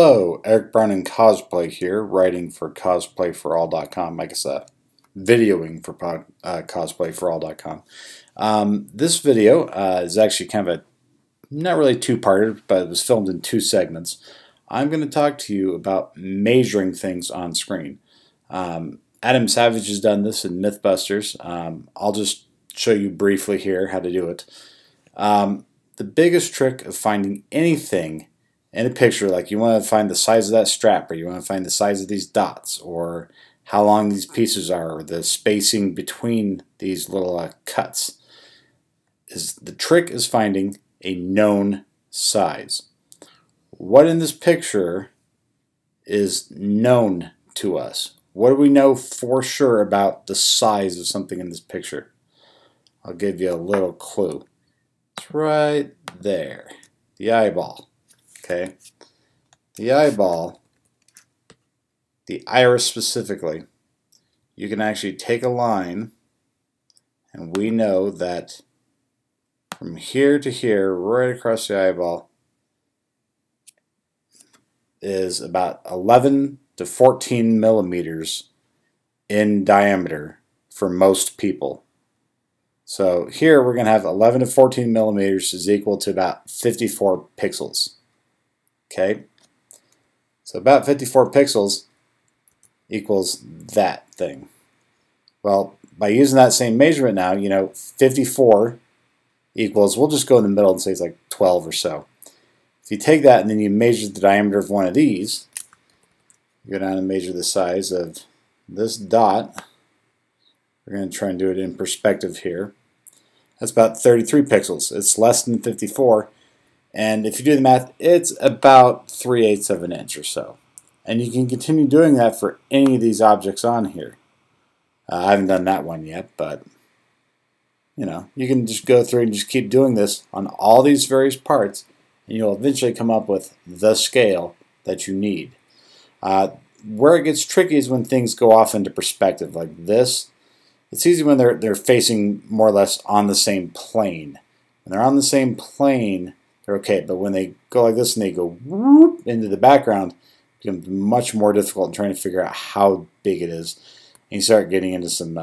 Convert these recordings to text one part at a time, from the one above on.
Hello, Eric Browning Cosplay here, writing for cosplayforall.com. I guess videoing for cosplayforall.com. This video is actually kind of a not really two-parted, but it was filmed in two segments. I'm going to talk to you about measuring things on screen. Adam Savage has done this in Mythbusters. I'll just show you briefly here how to do it. The biggest trick of finding anything in a picture, like you want to find the size of that strap, or you want to find the size of these dots, or how long these pieces are, or the spacing between these little cuts, the trick is finding a known size. What in this picture is known to us? What do we know for sure about the size of something in this picture? I'll give you a little clue. It's right there, the eyeball. Okay, the eyeball, the iris specifically, you can actually take a line, and we know that from here to here, right across the eyeball, is about 11 to 14 millimeters in diameter for most people. So here we're going to have 11 to 14 millimeters is equal to about 54 pixels. Okay, so about 54 pixels equals that thing. Well, by using that same measurement now, 54 equals, we'll just go in the middle and say it's like 12 or so. If you take that and then you measure the diameter of one of these, you go down and measure the size of this dot. We're going to try and do it in perspective here. That's about 33 pixels. It's less than 54. And if you do the math, it's about 3/8 of an inch or so. And you can continue doing that for any of these objects on here. I haven't done that one yet, but you can just go through and just keep doing this on all these various parts, and you'll eventually come up with the scale that you need. Where it gets tricky is when things go off into perspective like this. It's easy when they're facing more or less on the same plane. When they're on the same plane, they're okay, but when they go like this and they go whoop into the background, it becomes much more difficult in trying to figure out how big it is. And you start getting into some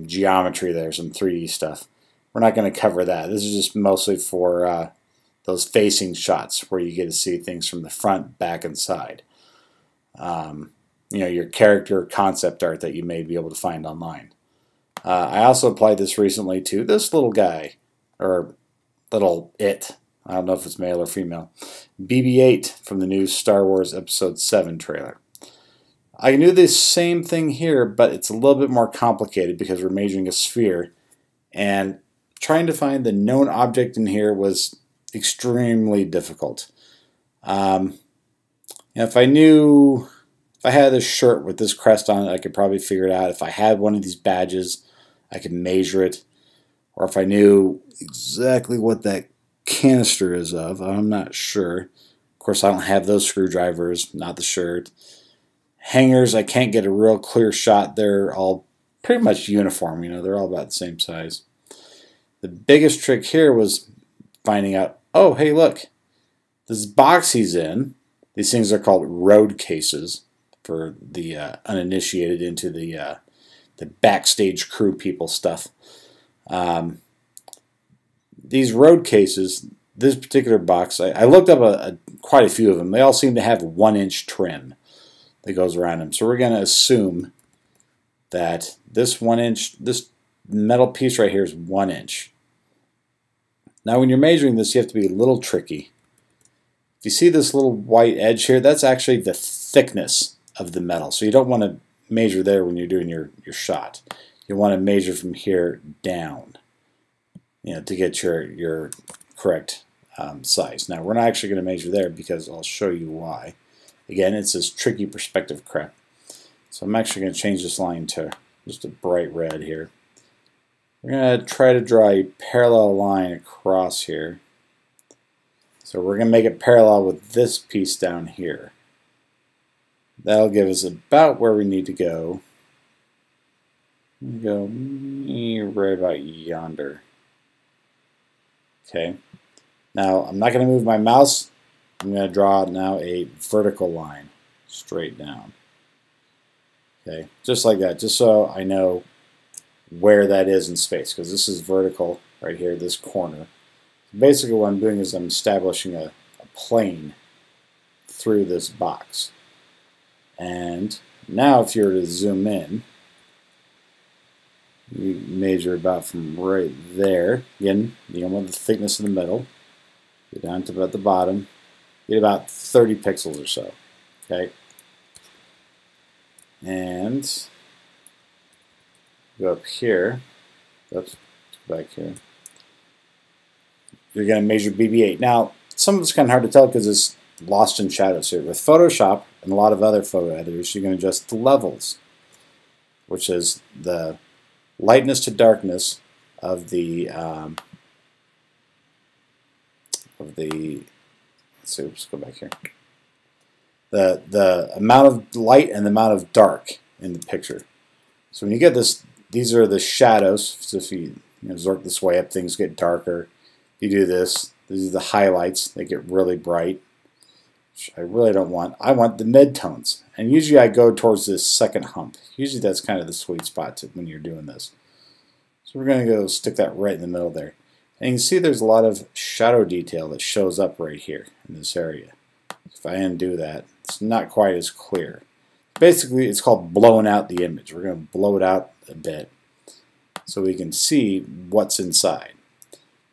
geometry there, some 3D stuff. We're not going to cover that. This is just mostly for those facing shots where you get to see things from the front, back, and side. Your character concept art that you may be able to find online. I also applied this recently to this little guy, or little it. I don't know if it's male or female. BB-8 from the new Star Wars Episode 7 trailer. I can do the same thing here, but it's a little bit more complicated because we're measuring a sphere, and trying to find the known object in here was extremely difficult. If I had a shirt with this crest on it, I could probably figure it out. If I had one of these badges, I could measure it. Or if I knew exactly what that canister is of, I'm not sure. Of course, I don't have those screwdrivers, not the shirt. Hangers, I can't get a real clear shot. They're all pretty much uniform. They're all about the same size. The biggest trick here was finding out, oh, hey, look, this box he's in, these things are called road cases for the uninitiated into the backstage crew people stuff. These road cases, this particular box, I looked up quite a few of them. They all seem to have 1-inch trim that goes around them. So we're going to assume that this metal piece right here is 1 inch. Now when you're measuring this, you have to be a little tricky. If you see this little white edge here, that's actually the thickness of the metal. So you don't want to measure there when you're doing your shot. You want to measure from here down, to get your correct size. Now we're not actually going to measure there because I'll show you why. Again, it's this tricky perspective crap. So I'm actually going to change this line to just a bright red here. We're going to try to draw a parallel line across here. So we're going to make it parallel with this piece down here. That'll give us about where we need to go. Go right about yonder. Okay. Now I'm not going to move my mouse I'm going to draw now a vertical line straight down. Okay, just like that, just so I know where that is in space, because this is vertical right here, this corner. Basically what I'm doing is I'm establishing a plane through this box. And now if you were to zoom in, you measure about from right there. Again, you don't want the thickness in the middle. Get down to about the bottom. Get about 30 pixels or so. Okay. And go up here. Oops, go back here. You're going to measure BB-8. Now, some of it's kind of hard to tell because it's lost in shadows here. With Photoshop and a lot of other photo editors, you can adjust the levels, which is the lightness to darkness of the let's see, let's go back here. The amount of light and the amount of dark in the picture. So when you get this, these are the shadows. So if you zork this way up, things get darker. If you do this, these are the highlights. They get really bright, which I really don't want. I want the midtones. And usually I go towards this second hump. Usually that's kind of the sweet spot when you're doing this. So we're going to go stick that right in the middle there. And you can see there's a lot of shadow detail that shows up right here in this area. If I undo that, it's not quite as clear. Basically, it's called blowing out the image. We're going to blow it out a bit so we can see what's inside.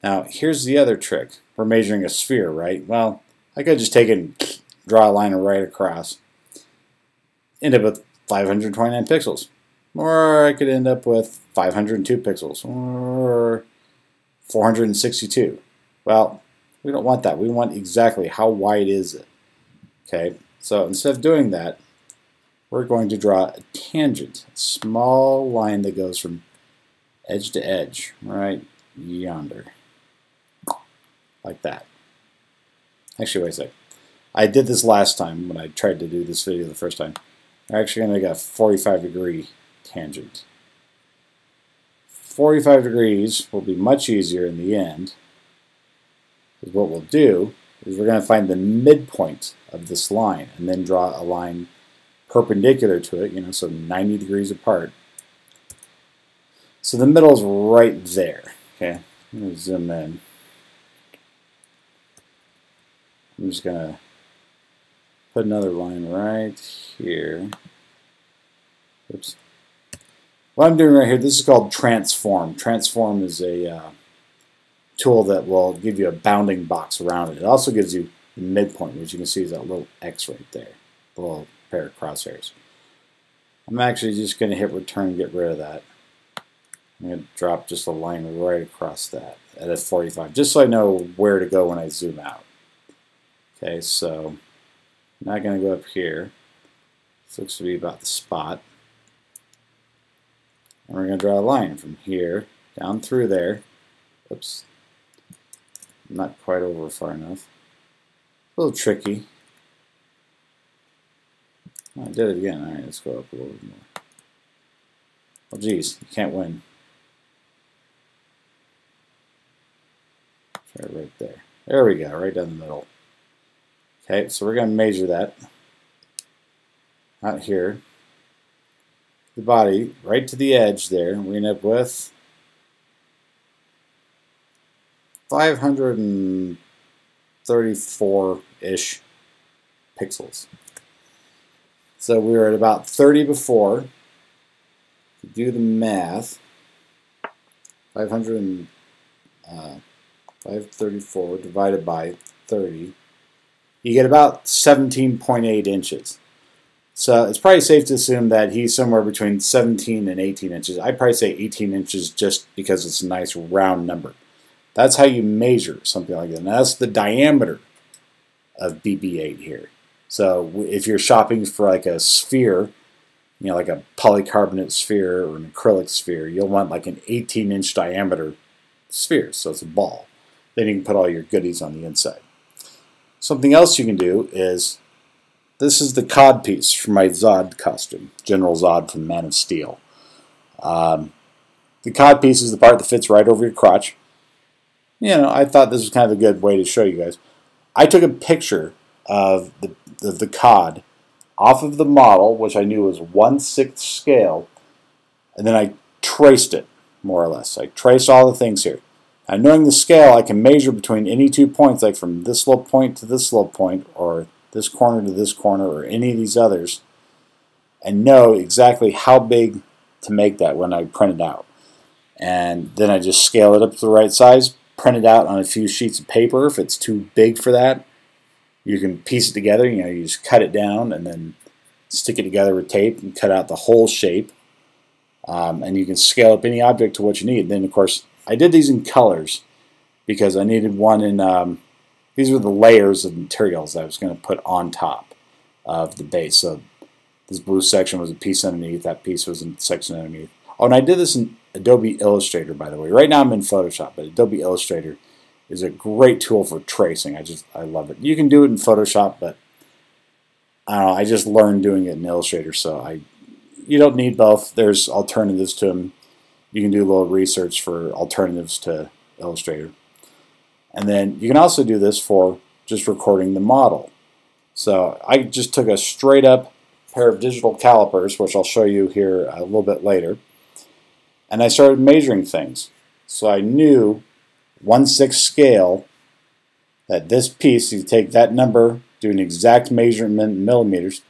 Now, here's the other trick. We're measuring a sphere, right? Well, I could just take it and draw a line right across. End up with 529 pixels. Or I could end up with 502 pixels. Or 462. Well, we don't want that. We want exactly how wide is it. Okay, so instead of doing that, we're going to draw a tangent, a small line that goes from edge to edge, right yonder, like that. Actually, wait a sec. I did this last time when I tried to do this video the first time. I'm actually going to get a 45-degree tangent. 45 degrees will be much easier in the end. Because what we'll do is we're going to find the midpoint of this line and then draw a line perpendicular to it, so 90 degrees apart. So the middle is right there. Okay, I'm going to zoom in. I'm just going to put another line right here. Oops. What I'm doing right here, this is called transform. Transform is a tool that will give you a bounding box around it. It also gives you the midpoint, which you can see is that little X right there, a little pair of crosshairs. I'm actually just going to hit return and get rid of that. I'm going to drop just a line right across that at a 45, just so I know where to go when I zoom out. Okay, so I'm not going to go up here. This looks to be about the spot. And we're going to draw a line from here down through there. Oops. Not quite over far enough. A little tricky. Oh, I did it again. Alright, let's go up a little bit more. Oh geez, you can't win. Try it right there. There we go, right down the middle. Okay, so we're going to measure that out here. The body right to the edge there. We end up with 534-ish pixels. So we were at about 30 before. If you do the math, 534 divided by 30, you get about 17.8 inches. So it's probably safe to assume that he's somewhere between 17 and 18 inches. I'd probably say 18 inches just because it's a nice round number. That's how you measure something like that. Now that's the diameter of BB-8 here. So if you're shopping for like a sphere, like a polycarbonate sphere or an acrylic sphere, you'll want like an 18-inch diameter sphere, so it's a ball. Then you can put all your goodies on the inside. Something else you can do is, this is the cod piece for my Zod costume, General Zod from Man of Steel. The cod piece is the part that fits right over your crotch. I thought this was kind of a good way to show you guys. I took a picture of the cod off of the model, which I knew was 1/6 scale, and then I traced it, more or less. I traced all the things here. Now, knowing the scale, I can measure between any 2 points, like from this little point to this little point, or this corner to this corner, or any of these others, and know exactly how big to make that when I print it out. And then I just scale it up to the right size, print it out on a few sheets of paper. If it's too big for that, you can piece it together. You know, you just cut it down and then stick it together with tape and cut out the whole shape. And you can scale up any object to what you need. Then, of course, I did these in colors because I needed one in, these were the layers of materials I was going to put on top of the base. So this blue section was a piece underneath, that piece was a section underneath. Oh, and I did this in Adobe Illustrator, by the way. Right now I'm in Photoshop, but Adobe Illustrator is a great tool for tracing. I love it. You can do it in Photoshop, but I don't know, I just learned doing it in Illustrator, so you don't need both. There's alternatives to them. You can do a little research for alternatives to Illustrator. And then you can also do this for just recording the model. So I just took a straight up pair of digital calipers, which I'll show you here a little bit later, and I started measuring things. So I knew 1/6 scale, that this piece, you take that number, do an exact measurement in millimeters,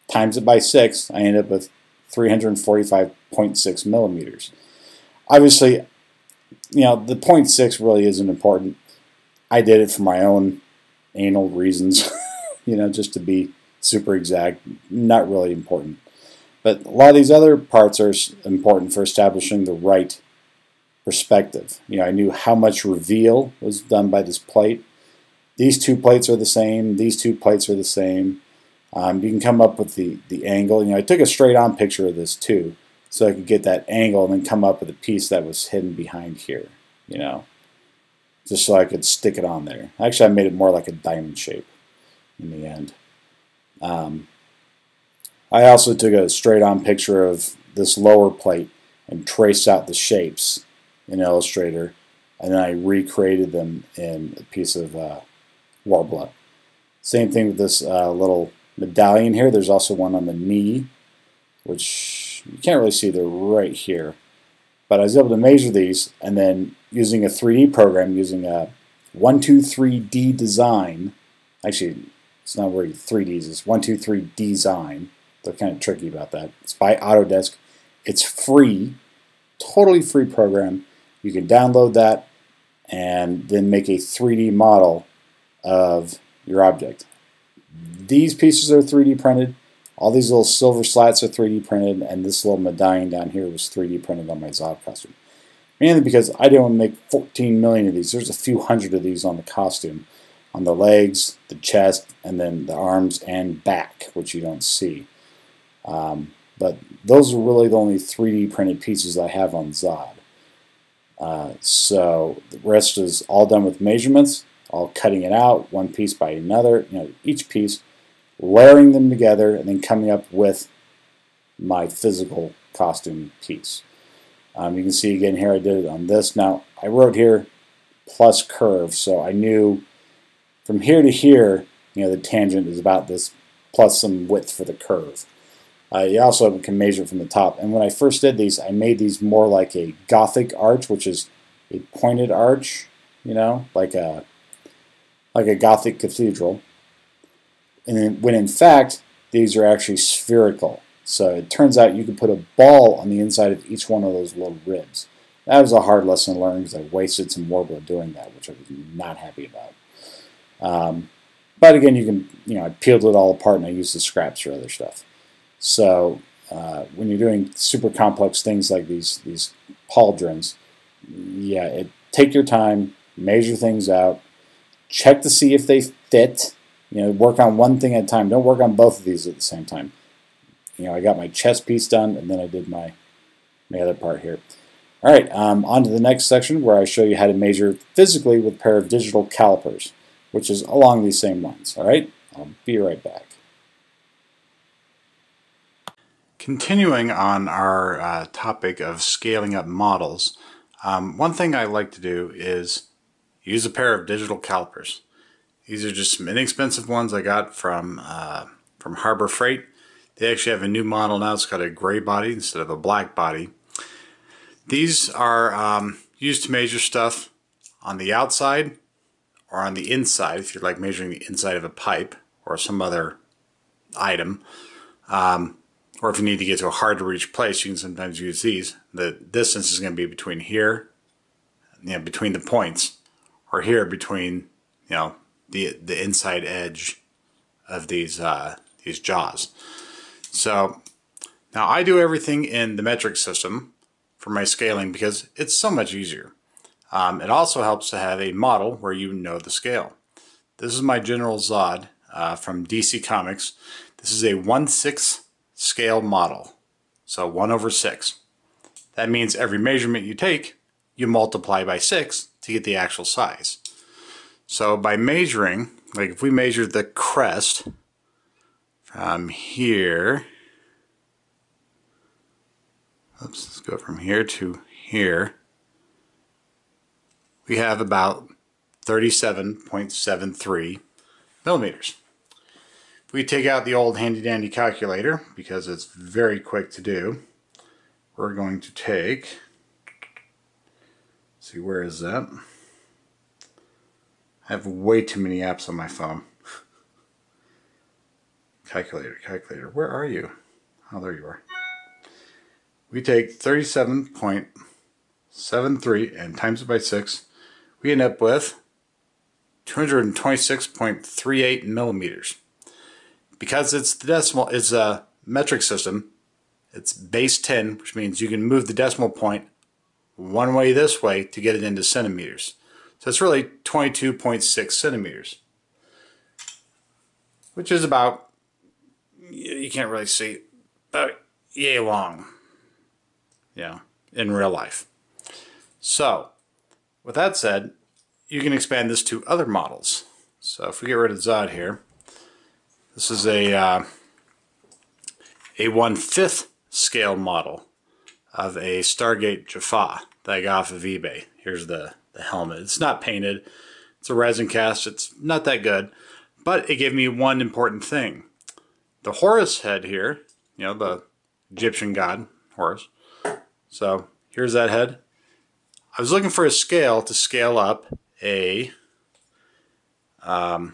times it by 6, I end up with 345.6 millimeters. Obviously, you know, the 0.6 really isn't important. I did it for my own anal reasons, you know, just to be super exact, not really important. But a lot of these other parts are important for establishing the right perspective. You know, I knew how much reveal was done by this plate. These two plates are the same. These two plates are the same. You can come up with the angle. You know, I took a straight-on picture of this too, so I could get that angle and then come up with a piece that was hidden behind here. You know, just so I could stick it on there. Actually, I made it more like a diamond shape in the end. I also took a straight-on picture of this lower plate and traced out the shapes in Illustrator, and then I recreated them in a piece of Warbler. Same thing with this little medallion here. There's also one on the knee, which you can't really see. They're right here. But I was able to measure these, and then using a 3D program, using a 123D design. Actually, it's not really 3Ds. It's 123 design. They're kind of tricky about that. It's by Autodesk. It's free, totally free program. You can download that and then make a 3D model of your object. These pieces are 3D printed. All these little silver slats are 3D printed, and this little medallion down here was 3D printed on my Zod costume. Mainly because I didn't want to make 14 million of these. There's a few hundred of these on the costume. On the legs, the chest, and then the arms and back, which you don't see. But those are really the only 3D printed pieces I have on Zod. So the rest is all done with measurements, all cutting it out, one piece by another, you know, each piece, layering them together, and then coming up with my physical costume piece. You can see again here I did it on this. Now I wrote here plus curve, so I knew from here to here, you know, the tangent is about this plus some width for the curve. You also can measure it from the top. And when I first did these, I made these more like a Gothic arch, which is a pointed arch, you know, like a Gothic cathedral. And then, when in fact, these are actually spherical. So it turns out you can put a ball on the inside of each one of those little ribs. That was a hard lesson to learn because I wasted some Warbler doing that, which I was not happy about. But again, you can, you know, I peeled it all apart and I used the scraps for other stuff. So when you're doing super complex things like these pauldrons, yeah, take your time, measure things out, check to see if they fit. You know, work on one thing at a time. Don't work on both of these at the same time. You know, I got my chest piece done, and then I did my other part here. All right, on to the next section where I show you how to measure physically with a pair of digital calipers, which is along these same lines. All right, I'll be right back. Continuing on our topic of scaling up models, one thing I like to do is use a pair of digital calipers. These are just some inexpensive ones I got from Harbor Freight. They actually have a new model now. It's got a gray body instead of a black body. These are used to measure stuff on the outside or on the inside, if you're like measuring the inside of a pipe or some other item. Or if you need to get to a hard to reach place, you can sometimes use these. The distance is going to be between here, between the points, or here between, the inside edge of these jaws. So now I do everything in the metric system for my scaling because it's so much easier. It also helps to have a model where you know the scale. This is my General Zod from DC Comics. This is a 1/6 scale model, so 1/6. That means every measurement you take, you multiply by 6 to get the actual size. So by measuring, like if we measure the crest from here, let's go from here to here, we have about 37.73 millimeters. If we take out the old handy dandy calculator, because it's very quick to do, we're going to take, let's see, where is that? I have way too many apps on my phone. Calculator, where are you? Oh, there you are. We take 37.73 and times it by 6. We end up with 226.38 millimeters. Because it's a metric system, it's base 10, which means you can move the decimal point one way this way to get it into centimeters. So it's really 22.6 centimeters, which is about, you can't really see, about yay long, in real life. So with that said, you can expand this to other models. So if we get rid of Zod here, this is a 1/5 scale model of a Stargate Jaffa that I got off of eBay. Here's the helmet. It's not painted. It's a resin cast. It's not that good, but it gave me one important thing. The Horus head here, the Egyptian god Horus. So here's that head. I was looking for a scale to scale up a drawing.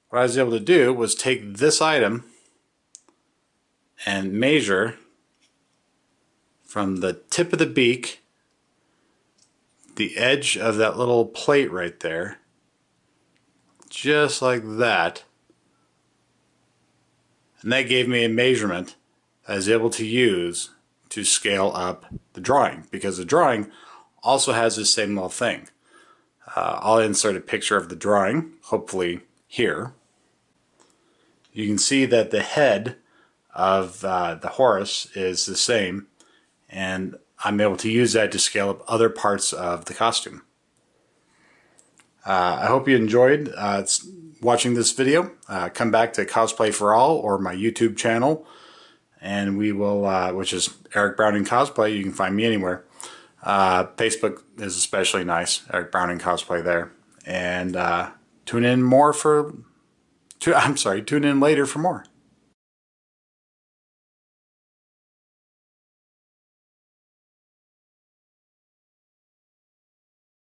What I was able to do was take this item and measure from the tip of the beak, the edge of that little plate right there, just like that. And that gave me a measurement I was able to use to scale up the drawing, because the drawing also has the same little thing. I'll insert a picture of the drawing, hopefully here. You can see that the head of the Horus is the same, and I'm able to use that to scale up other parts of the costume. I hope you enjoyed watching this video. Come back to Cosplay for All or my YouTube channel, and we will, which is Eric Browning Cosplay. You can find me anywhere. Facebook is especially nice, Eric Browning Cosplay there. And tune in later for more.